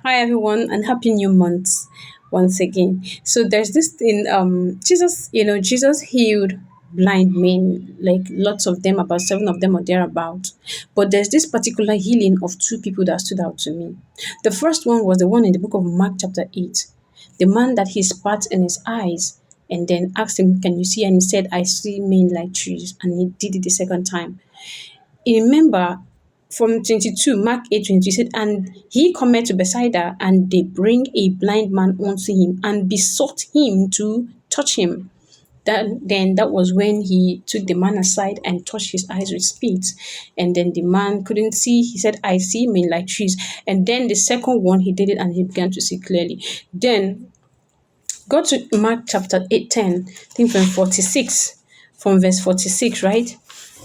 Hi everyone and happy new month once again. So there's this thing, Jesus healed blind men, like lots of them, about seven of them or thereabout. But there's this particular healing of two people that stood out to me. The first one was the one in the book of Mark chapter 8. The man that he spat in his eyes and then asked him, "Can you see?" And he said, "I see men like trees." And he did it the second time. You remember from 22, Mark 8:22 said, "And he cometh to Bethsaida, and they bring a blind man unto him, and besought him to touch him." That was when he took the man aside and touched his eyes with spit. And then the man couldn't see. He said, "I see men like trees." And then the second one, he did it and he began to see clearly. Then go to Mark chapter 8, 10, I think from verse 46, right?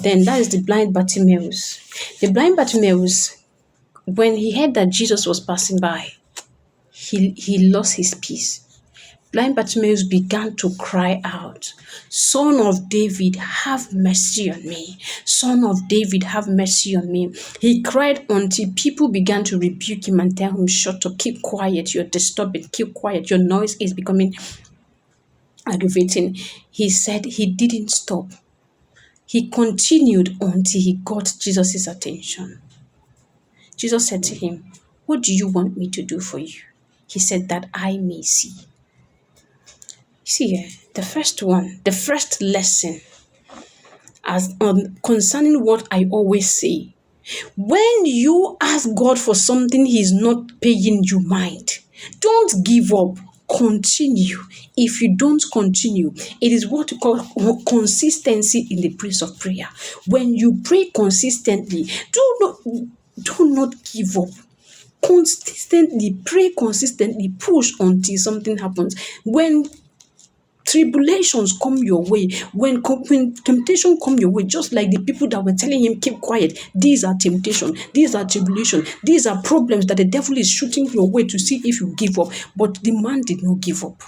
Then that is the blind Bartimaeus. The blind Bartimaeus, when he heard that Jesus was passing by, he lost his peace. Blind Bartimaeus began to cry out, "Son of David, have mercy on me. Son of David, have mercy on me." He cried until people began to rebuke him and tell him, "Shut up, keep quiet, you're disturbing, keep quiet, your noise is becoming aggravating." He said he didn't stop. He continued until he got Jesus' attention. Jesus said to him, "What do you want me to do for you?" He said, "That I may see." See, the first one, the first lesson, as concerning what I always say, when you ask God for something He's not paying you mind, don't give up. Continue. If you don't continue, it is what we call consistency in the place of prayer. When you pray consistently, do not give up. Consistently pray, consistently push until something happens. When tribulations come your way, when temptation come your way, just like the people that were telling him, "Keep quiet," these are temptation, these are tribulation, these are problems that the devil is shooting your way to see if you give up. But the man did not give up.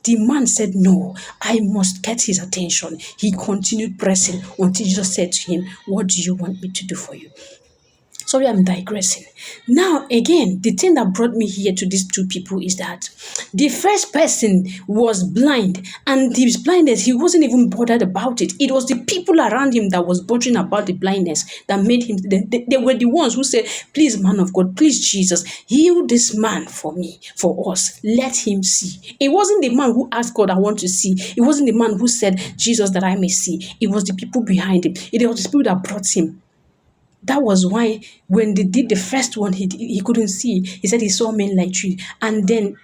The man said, "No, I must get his attention." He continued pressing until Jesus said to him, "What do you want me to do for you?" Sorry, I'm digressing. Now, again, the thing that brought me here to these two people is that the first person was blind, and his blindness, he wasn't even bothered about it. It was the people around him that was bothering about the blindness that made him. They were the ones who said, "Please, man of God, please, Jesus, heal this man for me, for us. Let him see." It wasn't the man who asked God, "I want to see." It wasn't the man who said, "Jesus, that I may see." It was the people behind him. It was the people that brought him. That was why when they did the first one, he couldn't see. He said he saw men like trees. And then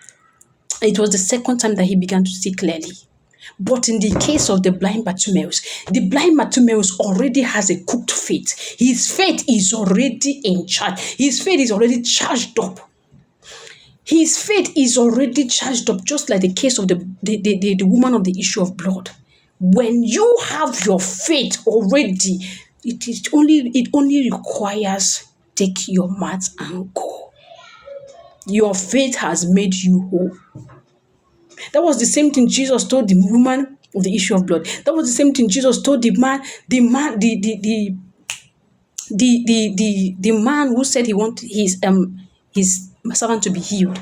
it was the second time that he began to see clearly. But in the case of the blind Bartimaeus already has a cooked faith. His faith is already in charge. His faith is already charged up. His faith is already charged up, just like the case of the woman of the issue of blood. When you have your faith already, it only requires take your mat and go. Your faith has made you whole. That was the same thing Jesus told the woman of the issue of blood. That was the same thing Jesus told the man who said he wanted his servant to be healed.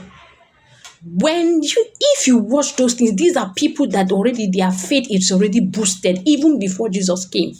If you watch those things, these are people that already their faith is already boosted even before Jesus came.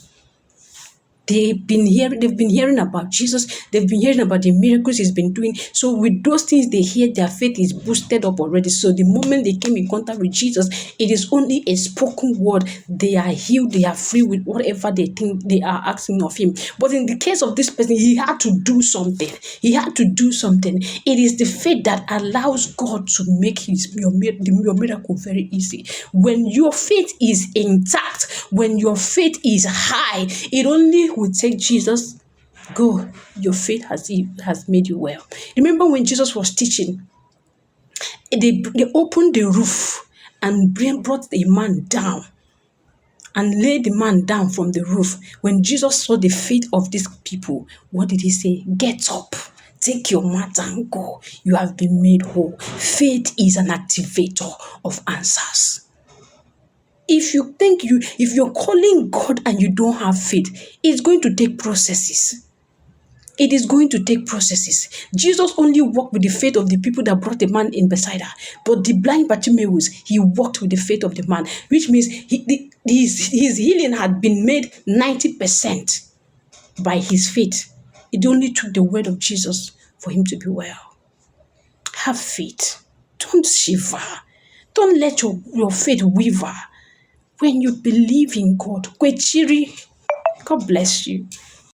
They've been hearing about Jesus. They've been hearing about the miracles he's been doing. So with those things they hear, their faith is boosted up already. So the moment they came in contact with Jesus, it is only a spoken word. They are healed. They are free with whatever they think they are asking of him. But in the case of this person, he had to do something. He had to do something. It is the faith that allows God to make your miracle very easy. When your faith is intact, when your faith is high, it only will take Jesus. Go, your faith has made you well. Remember when Jesus was teaching, they opened the roof and brought the man down and laid the man down from the roof. When Jesus saw the faith of these people, what did he say? "Get up, take your mat and go. You have been made whole." Faith is an activator of answers. If you're calling God and you don't have faith, it's going to take processes. It is going to take processes. Jesus only walked with the faith of the people that brought the man in Bethsaida. But the blind Bartimaeus, he walked with the faith of the man, which means his healing had been made 90% by his faith. It only took the word of Jesus for him to be well. Have faith. Don't shiver. Don't let your faith waver. When you believe in God, Kwechiri, God bless you.